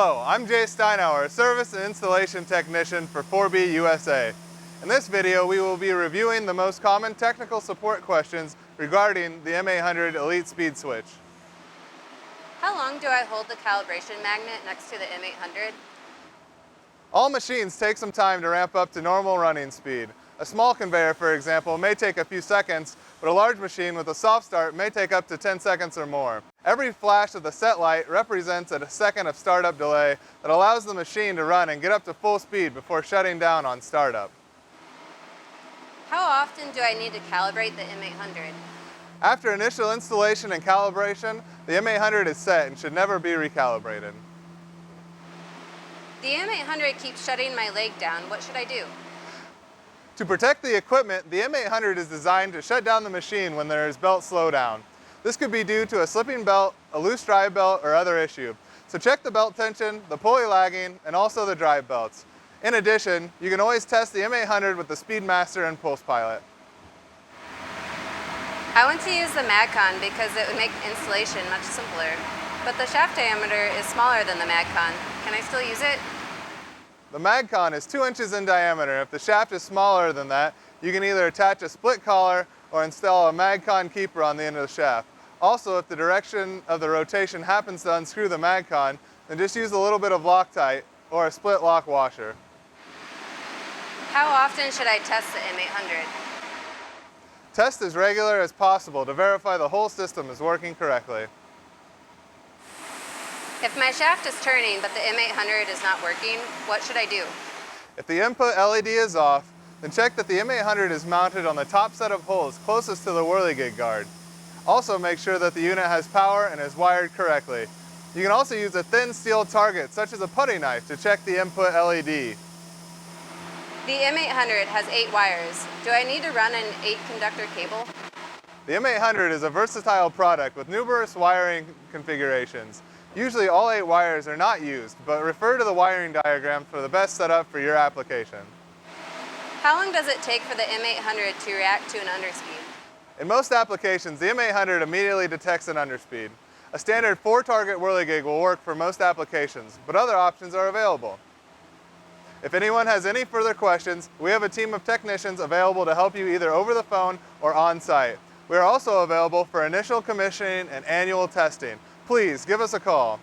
Hello, I'm Jay Steinauer, a Service and Installation Technician for 4B USA. In this video, we will be reviewing the most common technical support questions regarding the M800 Elite speed switch. How long do I hold the calibration magnet next to the M800? All machines take some time to ramp up to normal running speed. A small conveyor, for example, may take a few seconds, but a large machine with a soft start may take up to 10 seconds or more. Every flash of the set light represents a second of startup delay that allows the machine to run and get up to full speed before shutting down on startup. How often do I need to calibrate the M800? After initial installation and calibration, the M800 is set and should never be recalibrated. The M800 keeps shutting my leg down. What should I do? To protect the equipment, the M800 is designed to shut down the machine when there is belt slowdown. This could be due to a slipping belt, a loose drive belt, or other issue. So check the belt tension, the pulley lagging, and also the drive belts. In addition, you can always test the M800 with the Speedmaster and Pulse Pilot. I want to use the MagCon because it would make installation much simpler. But the shaft diameter is smaller than the MagCon. Can I still use it? The MagCon is 2 inches in diameter. If the shaft is smaller than that, you can either attach a split collar or install a MagCon keeper on the end of the shaft. Also, if the direction of the rotation happens to unscrew the MagCon, then just use a little bit of Loctite or a split lock washer. How often should I test the M800? Test as regular as possible to verify the whole system is working correctly. If my shaft is turning but the M800 is not working, what should I do? If the input LED is off, then check that the M800 is mounted on the top set of holes closest to the whirligig guard. Also make sure that the unit has power and is wired correctly. You can also use a thin steel target, such as a putty knife, to check the input LED. The M800 has 8 wires. Do I need to run an 8-conductor cable? The M800 is a versatile product with numerous wiring configurations. Usually all 8 wires are not used, but refer to the wiring diagram for the best setup for your application. How long does it take for the M800 to react to an underspeed? In most applications, the M800 immediately detects an underspeed. A standard 4-target whirligig will work for most applications, but other options are available. If anyone has any further questions, we have a team of technicians available to help you either over the phone or on-site. We are also available for initial commissioning and annual testing. Please give us a call.